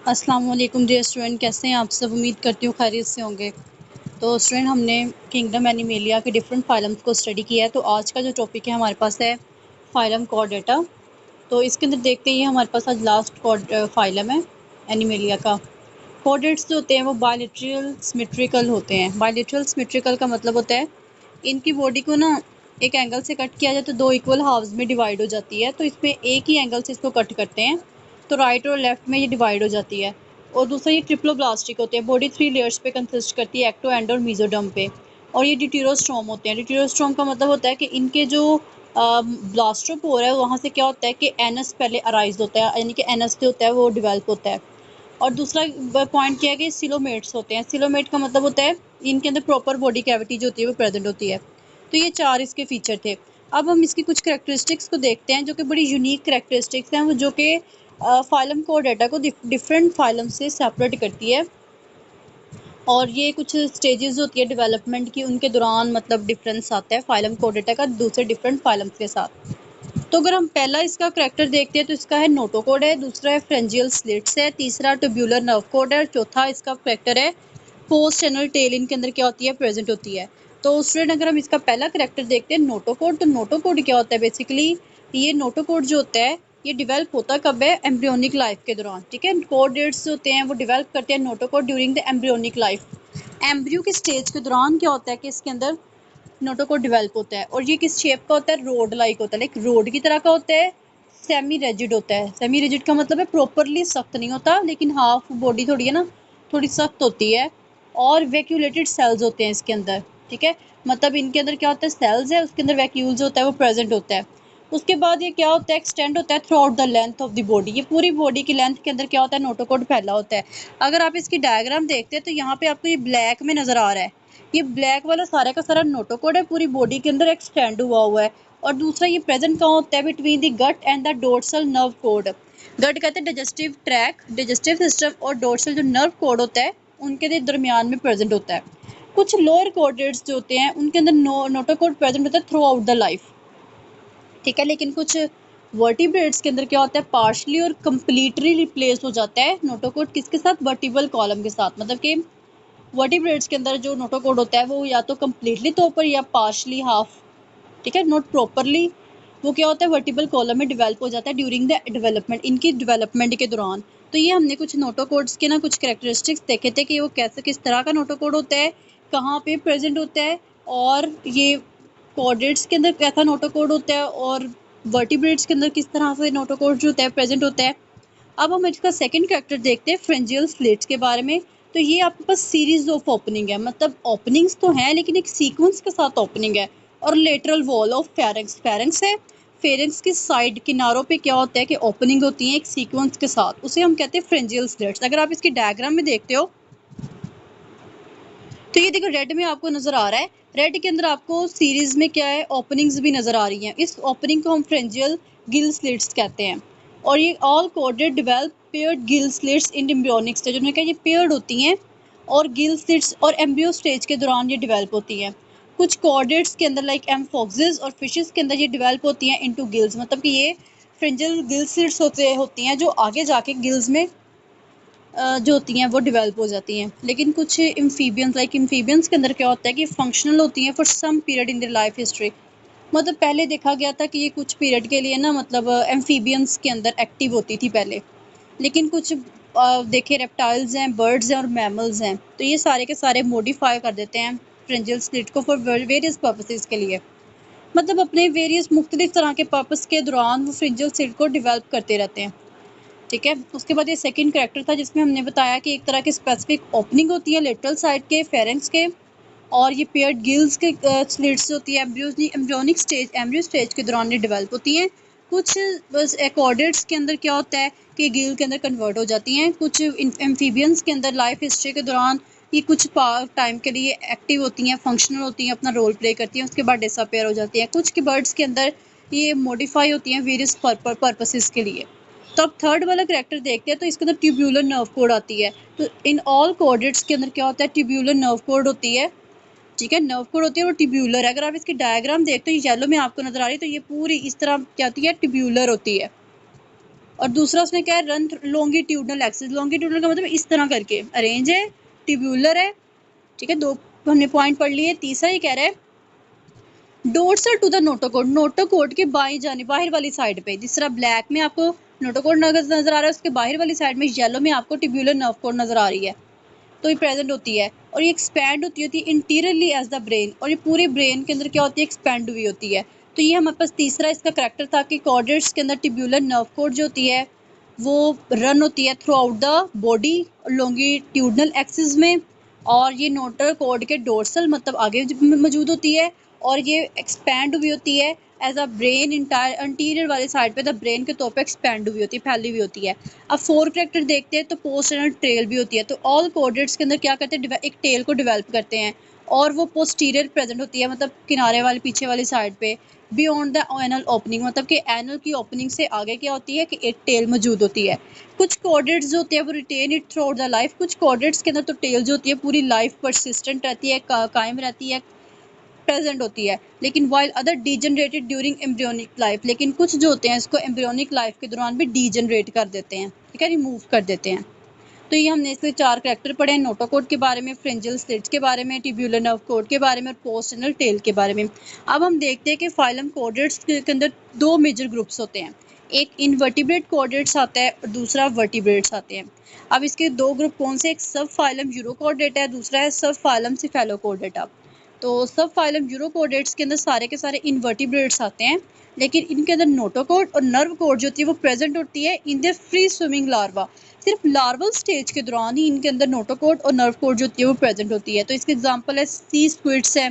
अस्सलाम वालेकुम dear student, कैसे हैं आप सब। उम्मीद करती हूँ खैरियत से होंगे। तो स्टूडेंट, हमने किंगडम एनिमेलिया के डिफरेंट फाइलम्स को स्टडी किया है। तो आज का जो टॉपिक है हमारे पास है फाइलम कॉर्डेटा। तो इसके अंदर देखते हैं, ये हमारे पास आज लास्ट फाइलम है एनिमेलिया का। कॉर्डेट्स जो होते हैं वो बायलेटरल सिमेट्रिकल होते हैं। बायलेटरल सिमेट्रिकल का मतलब होता है इनकी बॉडी को ना एक एंगल से कट किया जाए तो दो इक्वल हाफ्स में डिवाइड हो जाती है। तो इसमें एक ही एंगल से इसको कट करते हैं तो राइट और लेफ्ट में ये डिवाइड हो जाती है। और दूसरा, ये ट्रिप्लोब्लास्टिक होते हैं। बॉडी 3 लेयर्स पे कंसिस्ट करती है, एक्टो, एंड और मेसोडर्म पे। और ये ड्यूटेरोस्टोम होते हैं। ड्यूटेरोस्टोम का मतलब होता है कि इनके जो ब्लास्टोपोर है वहाँ से क्या होता है कि एनस पहले अराइज होता है, यानी कि एनस जो होता है वो डेवलप होता है। और दूसरा पॉइंट क्या है कि सिलोमेट्स होते हैं। सिलोमेट का मतलब होता है इनके अंदर प्रॉपर बॉडी कैविटी जो होती है वो प्रेजेंट होती है। तो ये 4 इसके फीचर थे। अब हम इसकी कुछ करैक्टरिस्टिक्स को देखते हैं जो कि बड़ी यूनिक करैक्टरिस्टिक्स हैं, वो जो कि फाइलम कॉर्डेटा को डिफरेंट फाइलम से सेपरेट करती है। और ये कुछ स्टेजेस होती है डेवलपमेंट की, उनके दौरान मतलब डिफरेंस आता है फाइलम कॉर्डेटा का दूसरे डिफरेंट फाइलम्स के साथ। तो अगर हम पहला इसका करैक्टर देखते हैं तो इसका है नोटोकोड है, दूसरा है फ्रेंजियल स्लिट्स है, तीसरा ट्यूब्यूलर नर्व कोड है, चौथा इसका करैक्टर है पोस्ट चैनल टेल। इनके अंदर क्या होती है, प्रेजेंट होती है। तो स्टूडेंट, अगर हम इसका पहला करैक्टर देखते हैं नोटोकोड, तो नोटोकोड क्या होता है बेसिकली, ये नोटोकोड जो होता है ये डिवेल्प होता कब है, एम्ब्रियोनिक लाइफ के दौरान। ठीक है, कोडेट्स जो होते हैं वो डिवेल्प करते हैं notochord during the embryonic life. Embryo के स्टेज के दौरान क्या होता है कि इसके अंदर नोटोकोड डेवलप होता है। और ये किस शेप का होता है, रोड लाइक होता है, लाइक रोड की तरह का होता है। सेमी रिजिड होता है। सेमी रिजिड का मतलब है प्रॉपरली सख्त नहीं होता, लेकिन हाफ बॉडी थोड़ी है ना, थोड़ी सख्त होती है। और वैक्यूलेटेड सेल्स होते हैं इसके अंदर। ठीक है, मतलब इनके अंदर क्या होता है, सेल्स है, उसके अंदर वैक्यूल्स होता है वो प्रेजेंट होता है। उसके बाद ये क्या होता है, एक्सटेंड होता है through out the length of the body. ये पूरी बॉडी की लेंथ के अंदर क्या होता है, नोटोकोड फैला होता है। अगर आप इसकी डायग्राम देखते हैं तो यहाँ पे आपको ये ब्लैक में नजर आ रहा है। ये ब्लैक वाला सारा का सारा नोटोकोड है, पूरी बॉडी के अंदर एक्सटेंड हुआ है। और दूसरा, ये प्रेजेंट कहाँ होता है, between the gut and the dorsal nerve cord. Gut कहते हैं डाइजेस्टिव ट्रैक, डाइजेस्टिव सिस्टम, और डोर्सल जो नर्व कोड होता है उनके दरमियान में प्रेजेंट होता है। कुछ लोअर कोडेट्स जो होते हैं उनके अंदर नोटोकोड प्रेजेंट होता है थ्रू आउट द लाइफ। ठीक है, लेकिन कुछ वर्टिब्रेट्स के अंदर क्या होता है, पार्शली और कम्प्लीटली रिप्लेस हो जाता है नोटोकोड किसके साथ, वर्टिबल कॉलम के साथ। मतलब कि वर्टिब्रेट्स के अंदर जो नोटोकोड होता है वो या तो कम्प्लीटली तौर पर या पार्शली हाफ, ठीक है, नॉट प्रॉपरली, वो क्या होता है वर्टिबल कॉलम में डेवलप हो जाता है ड्यूरिंग द डेवलपमेंट, इनकी डेवलपमेंट के दौरान। तो ये हमने कुछ नोटोकोड्स के ना कुछ कैरेक्टरिस्टिक्स देखे थे कि वो कैसे किस तरह का नोटोकोड होता है, कहाँ पे प्रेजेंट होता है, और ये कॉर्डेट्स के अंदर कैसा नोटोकोड होता है, और वर्टिब्रेट्स के अंदर किस तरह से नोटोकोड जो होता है प्रेजेंट होता है। अब हम इसका सेकंड कैरेक्टर देखते हैं फ्रेंजियल स्लिट्स के बारे में। तो ये आपके पास सीरीज ऑफ ओपनिंग है, मतलब ओपनिंग्स तो हैं लेकिन एक सीक्वेंस के साथ ओपनिंग है। और lateral wall of pharynx, pharynx है, फेरेंक्स की साइड किनारों पे क्या होता है कि ओपनिंग होती है एक सीक्वेंस के साथ, उसे हम कहते हैं फ्रेंजियल स्लिट्स। अगर आप इसकी डायग्राम में देखते हो तो ये देखो रेड में आपको नजर आ रहा है, रेड के अंदर आपको सीरीज में क्या है, ओपनिंग्स भी नजर आ रही हैं। इस ओपनिंग को हम फ्रेंजियल गिल स्लिट्स कहते हैं। और ये ऑल कोडेड develop paired gill slits in embryonic stage. उन्होंने कहा ये पेयर्ड होती हैं और गिल स्लिट्स और एम्ब्रियो स्टेज के दौरान ये डेवलप होती हैं। कुछ कॉर्डेट्स के अंदर लाइक एम्फॉक्सेस और फिशेस के अंदर ये डेवलप होती हैं इनटू गिल्स, मतलब कि ये फ्रेंजियल गिल स्लिट्स होती हैं जो आगे जाके गिल्स में जो होती हैं वो डेवलप हो जाती हैं। लेकिन कुछ एम्फीबियंस, लाइक एम्फीबियंस के अंदर क्या होता है कि फंक्शनल होती हैं for some period in their life history. मतलब पहले देखा गया था कि ये कुछ पीरियड के लिए ना, मतलब एम्फीबियंस के अंदर एक्टिव होती थी पहले। लेकिन कुछ देखे रेप्टाइल्स हैं, बर्ड्स हैं और मैमल्स हैं, तो ये सारे के सारे मॉडिफाई कर देते हैं फ्रेंजियल स्लिट को फॉर वेरियस पर्पसेस के लिए। मतलब अपने वेरियस मुख्तलिफ तरह के पर्पस के दौरान वो फ्रेंजियल स्लिट को डिवेल्प करते रहते हैं। ठीक है, उसके बाद ये सेकंड कैरेक्टर था जिसमें हमने बताया कि एक तरह की स्पेसिफिक ओपनिंग होती है लेटरल साइड के फेरेंक्स के, और ये पेयर्ड गिल्स के स्लिट्स होती है एम्ब्रियोनिक स्टेज, एम्ब्रियो स्टेज के दौरान ये डेवलप होती हैं। कुछ बस एकॉर्डेट्स के अंदर क्या होता है कि गिल के अंदर कन्वर्ट हो जाती हैं। कुछ एम्फीबियंस के अंदर लाइफ हिस्ट्री के दौरान ये कुछ टाइम के लिए एक्टिव होती हैं, फंक्शनल होती हैं, अपना रोल प्ले करती हैं, उसके बाद डिसअपेयर हो जाती हैं। कुछ के बर्ड्स के अंदर ये मॉडिफाई होती हैं वेरियस पर्पसेस के लिए। तो अब थर्ड वाला करैक्टर देखते हैं, तो इसके अंदर ट्यूब्यूलर नर्व कोड आती है। तो इन ऑल कोडेट्स के अंदर क्या होता है, ट्यूब्यूलर नर्व कोड होती है। ठीक है, नर्व कोड होती है वो ट्यूब्यूलर है। अगर आप इसकी डायग्राम देखते हो, ये येलो में आपको नजर आ रही है, तो ये पूरी इस तरह क्या होती है, ट्यूब्यूलर होती है। और दूसरा उसने क्या है, रन लॉन्गिट्यूडनल एक्सिस। लॉन्गिट्यूडनल का मतलब इस तरह करके अरेंज है, ट्यूबुलर है, ठीक है। 2 हमने पॉइंट पढ़ लिए। तीसरा ये कह रहा है dorsal to the notochord, notochord के बाएं जाने बाहर वाली साइड पे, जिस तरह ब्लैक में आपको नोटोकोड नजर आ रहा है, उसके बाहर वाली साइड में येलो में आपको ट्यूबुलर नर्व कोड नजर आ रही है, तो ये प्रेजेंट होती है। और ये एक्सपैंड होती है इंटीरियरली एज द ब्रेन, और ये पूरे ब्रेन के अंदर क्या होती है, एक्सपैंड हुई होती है। तो ये हमारे पास तीसरा इसका करेक्टर था कि कॉर्डेट्स के अंदर ट्यूबुलर नर्व कोड जो होती है वो रन होती है through out the body longitudinal axis में, और ये नोटर कोड के डोर्सल मतलब आगे मौजूद होती है, और ये एक्सपैंड हुई होती है एज अ ब्रेन इंटीरियर वाले साइड पे, द ब्रेन के तौर पे एक्सपैंड हुई होती है, फैली हुई होती है। अब 4 कैरेक्टर देखते हैं तो पोस्टरनल टेल भी होती है। तो ऑल कोडेट्स के अंदर क्या करते हैं, एक टेल को डेवलप करते हैं, और वो पोस्टीरियर प्रेजेंट होती है, मतलब किनारे वाले पीछे वाली साइड पे, बियॉन्ड द एनल ओपनिंग, मतलब कि एनल की ओपनिंग से आगे क्या होती है कि एक टेल मौजूद होती है। कुछ कोडेट्स जो होते हैं वो retain it throughout the life, कुछ कोडेट्स के अंदर तो टेल जो होती है पूरी लाइफ परसिस्टेंट रहती है, कायम रहती है, प्रेजेंट होती है। लेकिन while other degenerated during embryonic life, लेकिन कुछ जो होते हैं इसको एम्ब्रियोनिक लाइफ के दौरान भी डीजनरेट कर देते हैं, ठीक है, रिमूव कर देते हैं। तो ये हमने इसके 4 कैरेक्टर पढ़े हैं, नोटोकोड के बारे में, फ्रिंजल स्लिट्स के बारे में, ट्यूबुलर नर्व कोड के बारे में, और पोस्टनल टेल के बारे में। अब हम देखते हैं कि फाइलम कोडेट्स के अंदर 2 मेजर ग्रुप्स होते हैं, एक इनवर्टिब्रेट कोडेट्स आता है और दूसरा वर्टिब्रेट्स आते हैं। अब इसके 2 ग्रुप कौन से, एक सब फाइलम यूरोकोडेटा है, दूसरा है सब फाइलम सिफेलोकोडेटा। तो सब फाइलम यूरोकोडेट्स के अंदर सारे के सारे इनवर्टिब्रेट्स आते हैं, लेकिन इनके अंदर नोटोकोड और नर्व कोड जो होती है वो प्रेजेंट होती है in the free swimming larva. सिर्फ लार्वल स्टेज के दौरान ही इनके अंदर नोटोकोड और नर्व कोड जो होती है वो प्रेजेंट होती है। तो इसके एग्जांपल है सी स्क्विड्स है,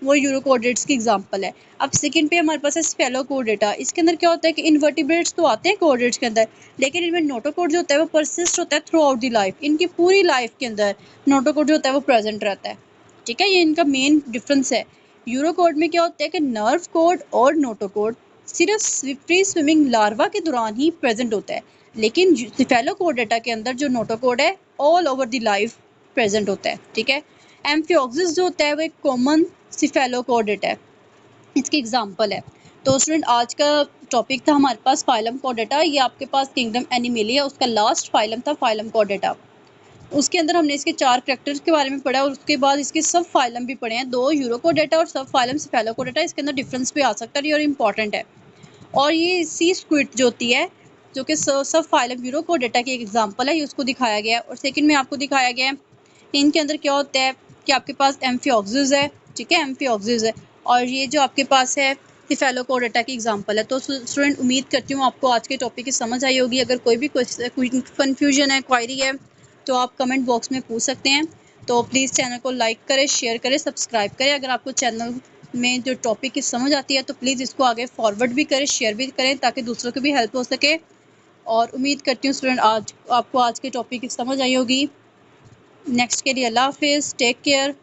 वो यूरोकोडेट्स की एग्जांपल है। अब सेकंड पे हमारे पास है स्फेलोकोडेटा। इसके अंदर क्या होता है कि इनवर्टिब्रेट्स तो आते हैं कोडेट्स के अंदर, लेकिन इनमें नोटोकोड जो होता है वो परसिस्ट होता है थ्रू आउट द लाइफ, इनकी पूरी लाइफ के अंदर नोटोकोड जो होता है वो प्रेजेंट रहता है, ठीक है। ये इनका मेन डिफरेंस है। यूरोकोड में क्या होता है कि नर्व कोड और नोटोकोड सिर्फ फ्री स्विमिंग लार्वा के दौरान ही प्रेजेंट होता है, लेकिन सिफेलोकोडेटा के अंदर जो नोटोकोड है all over the life present होता है, ठीक है। एम्फियोक्सिस जो होता है वो एक कॉमन सिफेलोकोडेटा है, इसकी एग्जांपल है। तो स्टूडेंट आज का टॉपिक था हमारे पास फाइलम कोडेटा, ये आपके पास किंगडम एनिमेलिया उसका लास्ट फाइलम था फाइलम कोडेटा। उसके अंदर हमने इसके 4 कैरेक्टर्स के बारे में पढ़ा, और उसके बाद इसके सब फाइलम भी पढ़े हैं, 2 यूरोकोडेटा और सब फाइलम सिफेलोकोडेटा। इसके अंदर डिफरेंस भी आ सकता है और इम्पॉर्टेंट है। और ये सी स्क्विड जो होती है, जो कि सब फाइलम यूरोकोडेटा की एक एग्जांपल है, ये उसको दिखाया गया है। और सेकंड में आपको दिखाया गया है इनके अंदर क्या होता है कि आपके पास एम्फियोक्सिस है, ठीक है, एम्फियोक्सिस है, और ये जो आपके पास है सिफेलोकोडेटा की एग्जांपल है। तो स्टूडेंट उम्मीद करती हूँ आपको आज के टॉपिक की समझ आई होगी। अगर कोई भी कन्फ्यूजन है, क्वायरी है, तो आप कमेंट बॉक्स में पूछ सकते हैं। तो प्लीज़ चैनल को लाइक करें, शेयर करें, सब्सक्राइब करें। अगर आपको चैनल में जो टॉपिक की समझ आती है तो प्लीज़ इसको आगे फॉरवर्ड भी करें, शेयर भी करें, ताकि दूसरों को भी हेल्प हो सके। और उम्मीद करती हूँ स्टूडेंट आज आपको आज के टॉपिक की समझ आई होगी। नेक्स्ट के लिए अल्लाह हाफिज़, टेक केयर।